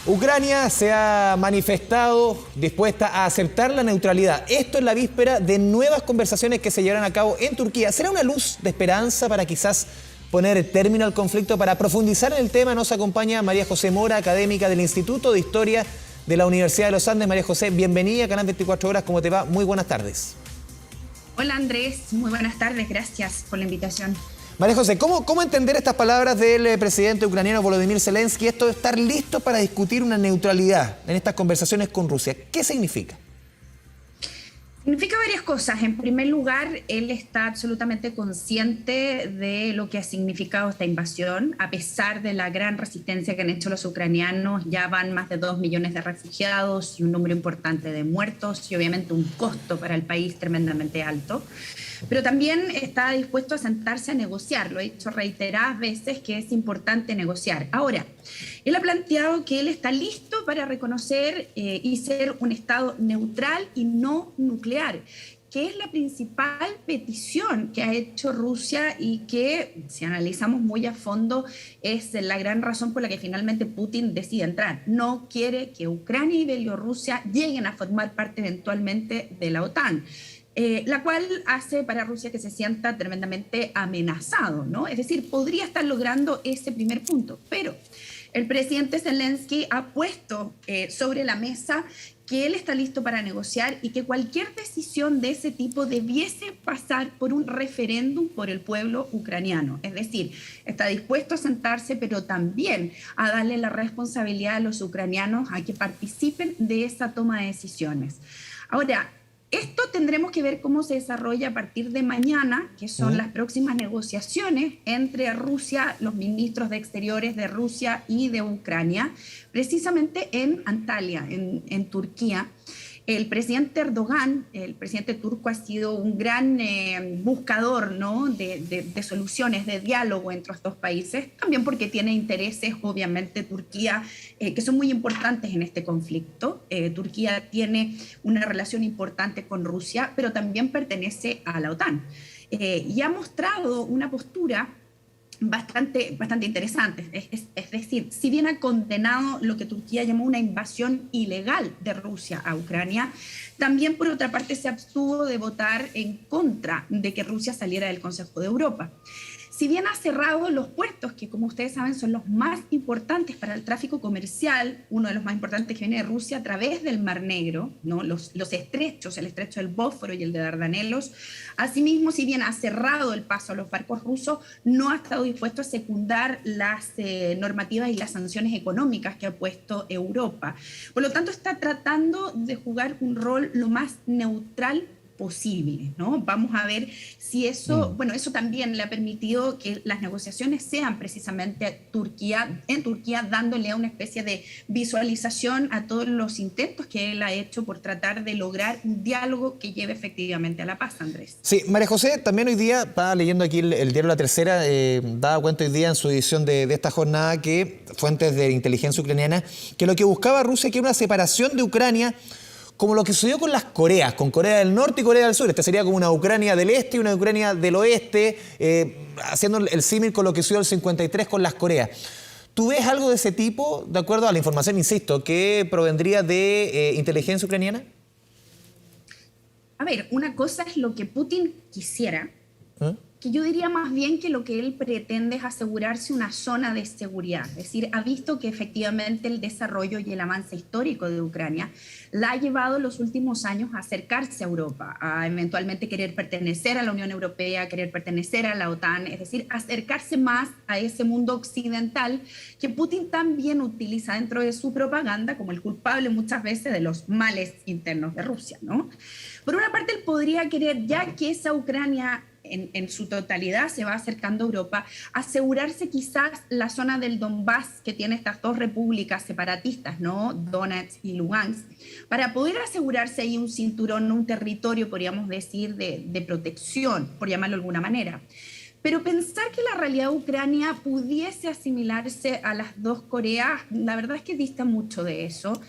Ucrania se ha manifestado dispuesta a aceptar la neutralidad. Esto en la víspera de nuevas conversaciones que se llevarán a cabo en Turquía. ¿Será una luz de esperanza para quizás poner término al conflicto? Para profundizar en el tema nos acompaña María José Mora, académica del Instituto de Historia de la Universidad de los Andes. María José, bienvenida a Canal 24 Horas. ¿Cómo te va? Muy buenas tardes. Hola Andrés, muy buenas tardes. Gracias por la invitación. María José, ¿cómo entender estas palabras del presidente ucraniano Volodymyr Zelensky? Esto de estar listo para discutir una neutralidad en estas conversaciones con Rusia. ¿Qué significa? Significa varias cosas. En primer lugar, él está absolutamente consciente de lo que ha significado esta invasión, a pesar de la gran resistencia que han hecho los ucranianos. Ya van más de 2 millones de refugiados y un número importante de muertos y obviamente un costo para el país tremendamente alto. Pero también está dispuesto a sentarse a negociar. Lo he dicho reiteradas veces que es importante negociar. Ahora, él ha planteado que él está listo para reconocer y ser un Estado neutral y no nuclear, que es la principal petición que ha hecho Rusia y que, si analizamos muy a fondo, es la gran razón por la que finalmente Putin decide entrar. No quiere que Ucrania y Bielorrusia lleguen a formar parte eventualmente de la OTAN. La cual hace para Rusia que se sienta tremendamente amenazado, ¿no? Es decir, podría estar logrando ese primer punto, pero el presidente Zelensky ha puesto sobre la mesa que él está listo para negociar y que cualquier decisión de ese tipo debiese pasar por un referéndum por el pueblo ucraniano. Es decir, está dispuesto a sentarse, pero también a darle la responsabilidad a los ucranianos a que participen de esa toma de decisiones. Ahora, esto tendremos que ver cómo se desarrolla a partir de mañana, que son las próximas negociaciones entre Rusia, los ministros de Exteriores de Rusia y de Ucrania, precisamente en Antalya, en Turquía. El presidente Erdogan, el presidente turco, ha sido un gran buscador, ¿no?, de soluciones, de diálogo entre estos países, también porque tiene intereses, obviamente, Turquía, que son muy importantes en este conflicto. Turquía tiene una relación importante con Rusia, pero también pertenece a la OTAN. Y ha mostrado una postura bastante interesante. Es decir, si bien ha condenado lo que Turquía llamó una invasión ilegal de Rusia a Ucrania, también por otra parte se abstuvo de votar en contra de que Rusia saliera del Consejo de Europa. Si bien ha cerrado los puertos, que como ustedes saben son los más importantes para el tráfico comercial, uno de los más importantes que viene de Rusia a través del Mar Negro, ¿no? Los estrechos, el estrecho del Bósforo y el de Dardanelos. Asimismo, si bien ha cerrado el paso a los barcos rusos, no ha estado dispuesto a secundar las normativas y las sanciones económicas que ha puesto Europa. Por lo tanto, está tratando de jugar un rol lo más neutral posible, ¿no? Vamos a ver si eso, bueno, eso también le ha permitido que las negociaciones sean precisamente en Turquía, dándole una especie de visualización a todos los intentos que él ha hecho por tratar de lograr un diálogo que lleve efectivamente a la paz, Andrés. Sí, María José, también hoy día, estaba leyendo aquí el diario La Tercera, daba cuenta hoy día en su edición de esta jornada que fuentes de inteligencia ucraniana, que lo que buscaba Rusia era una separación de Ucrania, como lo que sucedió con las Coreas, con Corea del Norte y Corea del Sur. Este sería como una Ucrania del Este y una Ucrania del Oeste, haciendo el símil con lo que sucedió el 53 con las Coreas. ¿Tú ves algo de ese tipo, de acuerdo a la información, insisto, que provendría de inteligencia ucraniana? A ver, una cosa es lo que Putin quisiera, que yo diría más bien que lo que él pretende es asegurarse una zona de seguridad. Es decir, ha visto que efectivamente el desarrollo y el avance histórico de Ucrania la ha llevado los últimos años a acercarse a Europa, a eventualmente querer pertenecer a la Unión Europea, querer pertenecer a la OTAN, es decir, acercarse más a ese mundo occidental que Putin también utiliza dentro de su propaganda como el culpable muchas veces de los males internos de Rusia, ¿no? Por una parte, él podría querer, ya que esa Ucrania en su totalidad se va acercando a Europa, asegurarse quizás la zona del Donbass que tiene estas dos repúblicas separatistas, ¿no?, Donetsk y Lugansk, para poder asegurarse ahí un cinturón, un territorio, podríamos decir, de protección, por llamarlo de alguna manera. Pero pensar que la realidad de Ucrania pudiese asimilarse a las dos Coreas, la verdad es que dista mucho de eso.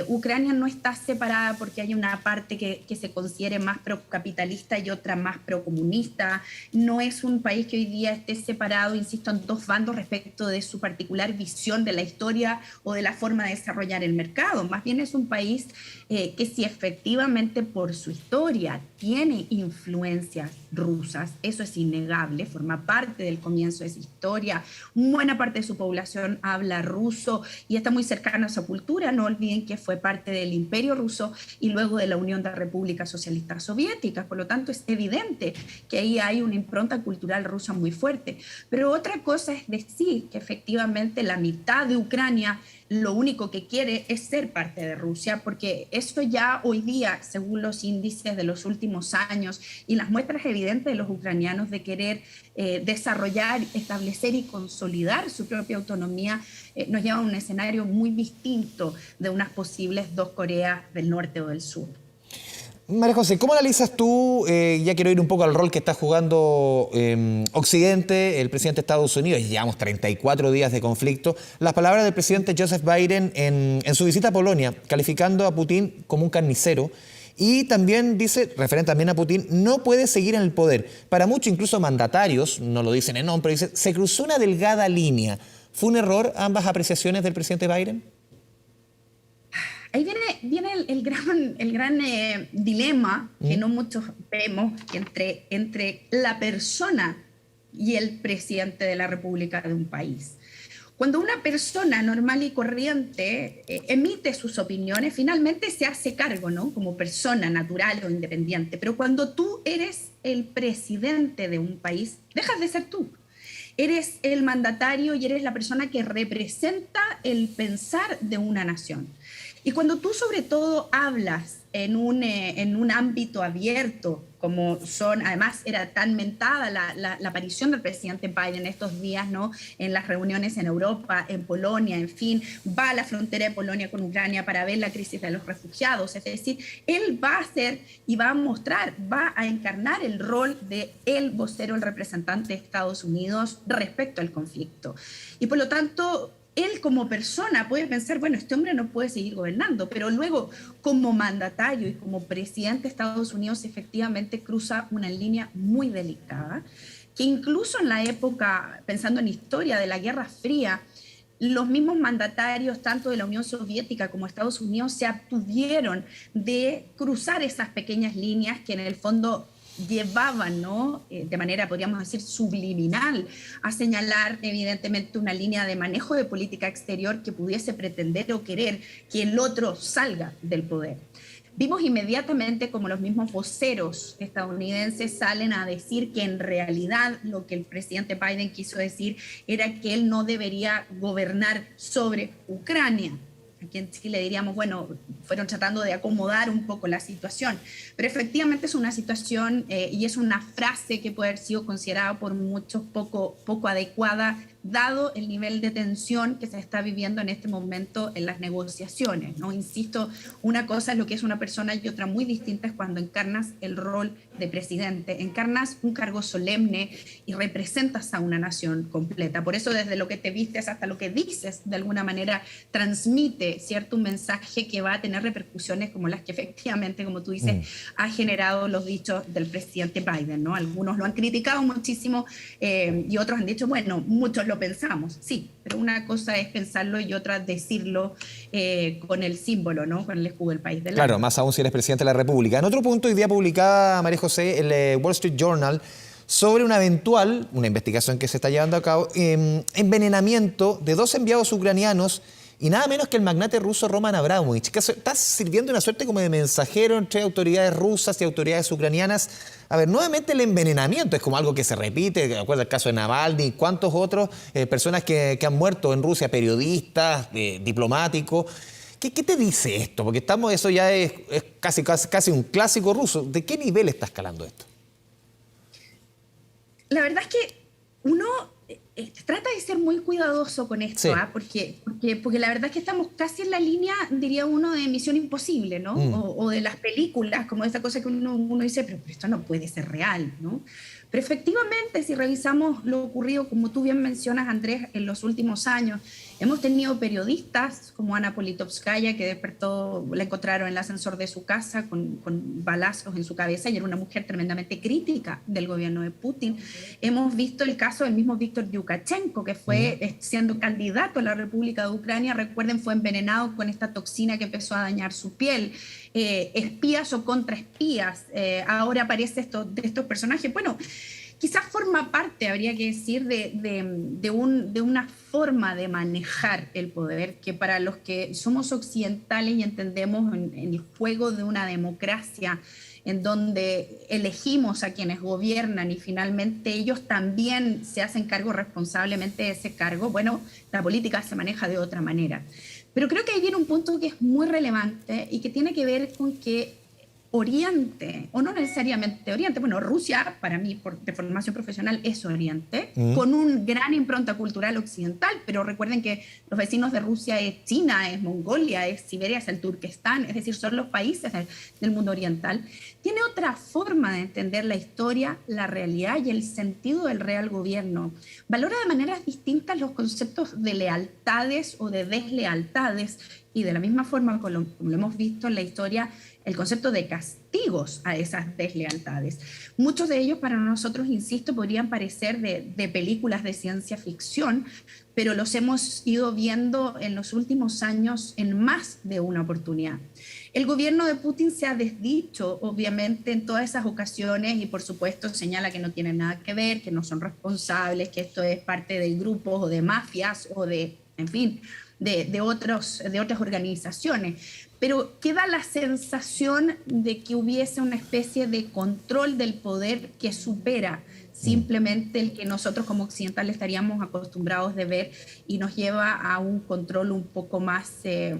Ucrania no está separada porque hay una parte que se considere más procapitalista y otra más procomunista. No es un país que hoy día esté separado, insisto, en dos bandos respecto de su particular visión de la historia o de la forma de desarrollar el mercado. Más bien es un país que si efectivamente por su historia tiene influencias rusas, eso es innegable, forma parte del comienzo de esa historia. Buena parte de su población habla ruso y está muy cercana a esa cultura. No olviden que fue parte del Imperio Ruso y luego de la Unión de Repúblicas Socialistas Soviéticas. Por lo tanto, es evidente que ahí hay una impronta cultural rusa muy fuerte. Pero otra cosa es decir que efectivamente la mitad de Ucrania lo único que quiere es ser parte de Rusia, porque eso ya hoy día, según los índices de los últimos años y las muestras evidentes de los ucranianos de querer desarrollar, establecer y consolidar su propia autonomía, nos lleva a un escenario muy distinto de unas posibles dos Coreas del norte o del sur. María José, ¿cómo analizas tú, ya quiero ir un poco al rol que está jugando Occidente, el presidente de Estados Unidos, y llevamos 34 días de conflicto, las palabras del presidente Joseph Biden en su visita a Polonia, calificando a Putin como un carnicero, y también dice, referente también a Putin, no puede seguir en el poder. Para muchos, incluso mandatarios, no lo dicen en nombre, pero dice, se cruzó una delgada línea. ¿Fue un error ambas apreciaciones del presidente Biden? Ahí viene el gran dilema que no muchos vemos entre la persona y el presidente de la República de un país. Cuando una persona normal y corriente emite sus opiniones, finalmente se hace cargo, ¿no? Como persona natural o independiente. Pero cuando tú eres el presidente de un país, dejas de ser tú. Eres el mandatario y eres la persona que representa el pensar de una nación. Y cuando tú sobre todo hablas en un ámbito abierto, como son, además era tan mentada la aparición del presidente Biden estos días, ¿no? En las reuniones en Europa, en Polonia, en fin, va a la frontera de Polonia con Ucrania para ver la crisis de los refugiados. Es decir, él va a hacer y va a mostrar, va a encarnar el rol de el vocero, el representante de Estados Unidos respecto al conflicto. Y por lo tanto, él como persona puede pensar, bueno, este hombre no puede seguir gobernando, pero luego como mandatario y como presidente de Estados Unidos efectivamente cruza una línea muy delicada, que incluso en la época, pensando en historia de la Guerra Fría, los mismos mandatarios, tanto de la Unión Soviética como Estados Unidos, se abstuvieron de cruzar esas pequeñas líneas que en el fondo llevaban, ¿no? De manera, podríamos decir, subliminal, a señalar evidentemente una línea de manejo de política exterior que pudiese pretender o querer que el otro salga del poder. Vimos inmediatamente como los mismos voceros estadounidenses salen a decir que en realidad lo que el presidente Biden quiso decir era que él no debería gobernar sobre Ucrania. Aquí en Chile diríamos, bueno, fueron tratando de acomodar un poco la situación, pero efectivamente es una situación y es una frase que puede haber sido considerada por muchos poco adecuada, dado el nivel de tensión que se está viviendo en este momento en las negociaciones, ¿no? Insisto, una cosa es lo que es una persona y otra muy distinta es cuando encarnas el rol de presidente, encarnas un cargo solemne y representas a una nación completa. Por eso desde lo que te vistes hasta lo que dices, de alguna manera transmite, ¿cierto?, un mensaje que va a tener repercusiones como las que efectivamente, como tú dices, ha generado los dichos del presidente Biden, ¿no? Algunos lo han criticado muchísimo y otros han dicho, bueno, muchos lo pensamos, sí, pero una cosa es pensarlo y otra decirlo con el símbolo, ¿no? Con el escudo del país del Claro, año. más aún si eres presidente de la República. En otro punto, hoy día publicaba María José el Wall Street Journal sobre una investigación que se está llevando a cabo, envenenamiento de 2 enviados ucranianos y nada menos que el magnate ruso Roman Abramovich, que está sirviendo una suerte como de mensajero entre autoridades rusas y autoridades ucranianas. A ver, nuevamente el envenenamiento es como algo que se repite, recuerda el caso de Navalny, cuántos otros personas que han muerto en Rusia, periodistas, diplomáticos. ¿Qué te dice esto? Porque eso ya es casi un clásico ruso. ¿De qué nivel está escalando esto? La verdad es que uno trata de ser muy cuidadoso con esto, Sí. porque la verdad es que estamos casi en la línea, diría uno, de Misión Imposible, ¿no? O de las películas, como esa cosa que uno dice, pero esto no puede ser real, ¿no? Pero efectivamente, si revisamos lo ocurrido, como tú bien mencionas, Andrés, en los últimos años, hemos tenido periodistas como Ana Politkovskaya, que despertó, la encontraron en el ascensor de su casa con balazos en su cabeza y era una mujer tremendamente crítica del gobierno de Putin. Hemos visto el caso del mismo Víctor Yukachenko, que fue siendo candidato a la República de Ucrania, recuerden, fue envenenado con esta toxina que empezó a dañar su piel. Espías o contraespías, ahora aparece de estos personajes. Bueno, quizás forma parte, habría que decir, de una forma de manejar el poder que para los que somos occidentales y entendemos en el juego de una democracia en donde elegimos a quienes gobiernan y finalmente ellos también se hacen cargo responsablemente de ese cargo, bueno, la política se maneja de otra manera. Pero creo que ahí viene un punto que es muy relevante y que tiene que ver con que Oriente, o no necesariamente Oriente, bueno, Rusia, para mí, de formación profesional, es Oriente, con un gran impronta cultural occidental, pero recuerden que los vecinos de Rusia es China, es Mongolia, es Siberia, es el Turquestán, es decir, son los países del mundo oriental. Tiene otra forma de entender la historia, la realidad y el sentido del real gobierno. Valora de maneras distintas los conceptos de lealtades o de deslealtades, y de la misma forma, como lo hemos visto en la historia, el concepto de castigos a esas deslealtades. Muchos de ellos para nosotros, insisto, podrían parecer de películas de ciencia ficción, pero los hemos ido viendo en los últimos años en más de una oportunidad. El gobierno de Putin se ha desdicho, obviamente, en todas esas ocasiones y, por supuesto, señala que no tienen nada que ver, que no son responsables, que esto es parte de grupos o de mafias o de, en fin, de otras organizaciones, pero queda la sensación de que hubiese una especie de control del poder que supera simplemente el que nosotros como occidentales estaríamos acostumbrados de ver y nos lleva a un control un poco más de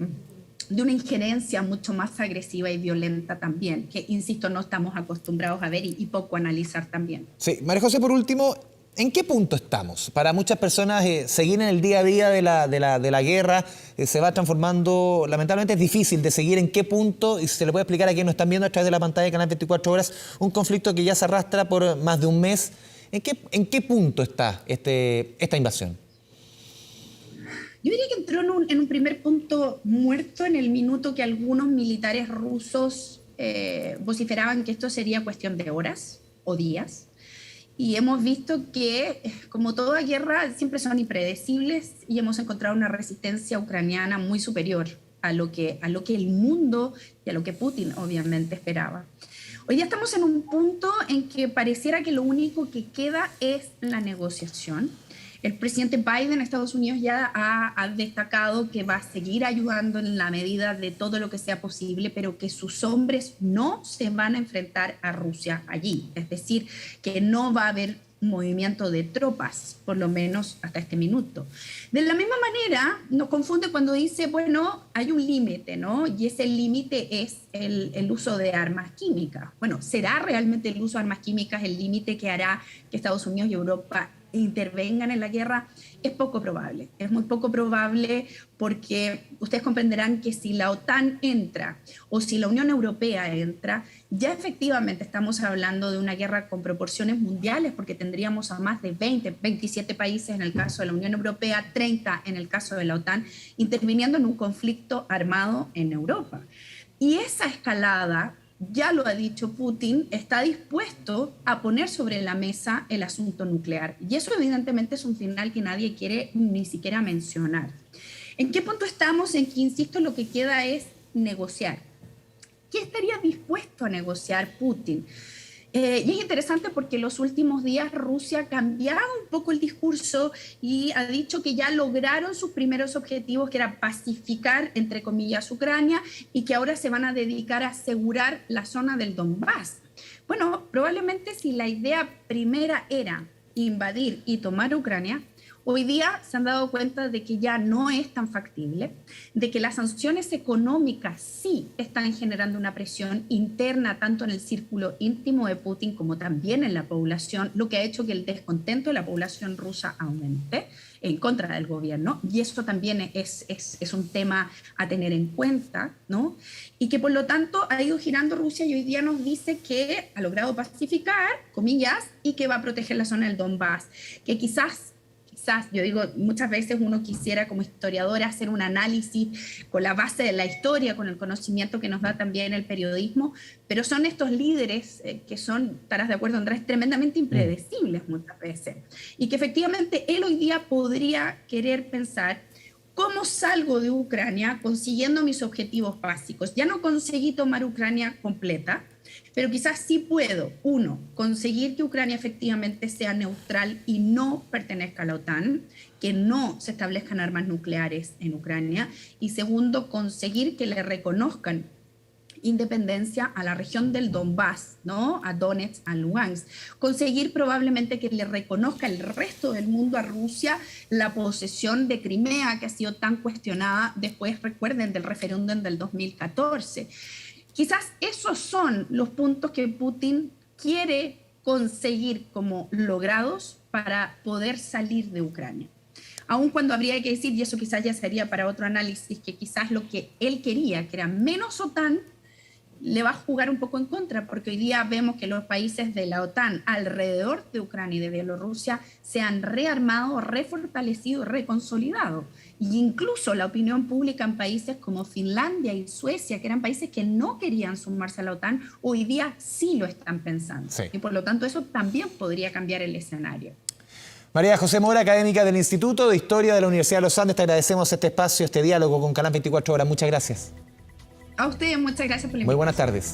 una injerencia mucho más agresiva y violenta también, que, insisto, no estamos acostumbrados a ver y poco analizar también. Sí, María José, por último, ¿en qué punto estamos? Para muchas personas seguir en el día a día de la guerra se va transformando, lamentablemente es difícil de seguir en qué punto, y se le puede explicar a quienes nos están viendo a través de la pantalla de Canal 24 Horas, un conflicto que ya se arrastra por más de un mes. ¿En qué punto está esta invasión? Yo diría que entró en un primer punto muerto en el minuto que algunos militares rusos vociferaban que esto sería cuestión de horas o días. Y hemos visto que, como toda guerra, siempre son impredecibles y hemos encontrado una resistencia ucraniana muy superior a lo que el mundo y a lo que Putin obviamente esperaba. Hoy día estamos en un punto en que pareciera que lo único que queda es la negociación. El presidente Biden de Estados Unidos ya ha destacado que va a seguir ayudando en la medida de todo lo que sea posible, pero que sus hombres no se van a enfrentar a Rusia allí. Es decir, que no va a haber movimiento de tropas, por lo menos hasta este minuto. De la misma manera, nos confunde cuando dice, bueno, hay un límite, ¿no? Y ese límite es el uso de armas químicas. Bueno, ¿será realmente el uso de armas químicas el límite que hará que Estados Unidos y Europa intervengan en la guerra? Es poco probable, es muy poco probable, porque ustedes comprenderán que si la OTAN entra o si la Unión Europea entra, ya efectivamente estamos hablando de una guerra con proporciones mundiales, porque tendríamos a más de 27 países en el caso de la Unión Europea, 30 en el caso de la OTAN, interviniendo en un conflicto armado en Europa. Y esa escalada, ya lo ha dicho Putin, está dispuesto a poner sobre la mesa el asunto nuclear. Y eso evidentemente es un final que nadie quiere ni siquiera mencionar. ¿En qué punto estamos? En que, insisto, lo que queda es negociar. ¿Qué estaría dispuesto a negociar Putin? Y es interesante porque en los últimos días Rusia ha cambiado un poco el discurso y ha dicho que ya lograron sus primeros objetivos, que era pacificar, entre comillas, Ucrania, y que ahora se van a dedicar a asegurar la zona del Donbass. Bueno, probablemente si la idea primera era invadir y tomar Ucrania, hoy día se han dado cuenta de que ya no es tan factible, de que las sanciones económicas sí están generando una presión interna tanto en el círculo íntimo de Putin como también en la población, lo que ha hecho que el descontento de la población rusa aumente en contra del gobierno, y eso también es un tema a tener en cuenta, ¿no? Y que por lo tanto ha ido girando Rusia y hoy día nos dice que ha logrado pacificar, comillas, y que va a proteger la zona del Donbass, que quizás, yo digo, muchas veces uno quisiera como historiador hacer un análisis con la base de la historia, con el conocimiento que nos da también el periodismo, pero son estos líderes que son, estarás de acuerdo Andrés, tremendamente impredecibles muchas veces, y que efectivamente él hoy día podría querer pensar: ¿cómo salgo de Ucrania consiguiendo mis objetivos básicos? Ya no conseguí tomar Ucrania completa, pero quizás sí puedo, uno, conseguir que Ucrania efectivamente sea neutral y no pertenezca a la OTAN, que no se establezcan armas nucleares en Ucrania, y segundo, conseguir que le reconozcan independencia a la región del Donbass, ¿no? A Donetsk, a Lugansk. Conseguir probablemente que le reconozca el resto del mundo a Rusia la posesión de Crimea, que ha sido tan cuestionada después, recuerden, del referéndum del 2014. Quizás esos son los puntos que Putin quiere conseguir como logrados para poder salir de Ucrania. Aun cuando habría que decir, y eso quizás ya sería para otro análisis, que quizás lo que él quería, que era menos OTAN, le va a jugar un poco en contra, porque hoy día vemos que los países de la OTAN alrededor de Ucrania y de Bielorrusia se han rearmado, refortalecido, reconsolidado. Y incluso la opinión pública en países como Finlandia y Suecia, que eran países que no querían sumarse a la OTAN, hoy día sí lo están pensando. Sí. Y por lo tanto eso también podría cambiar el escenario. María José Mora, académica del Instituto de Historia de la Universidad de los Andes, te agradecemos este espacio, este diálogo con Canal 24 Horas. Muchas gracias. A ustedes, muchas gracias por la invitación. Muy buenas tardes.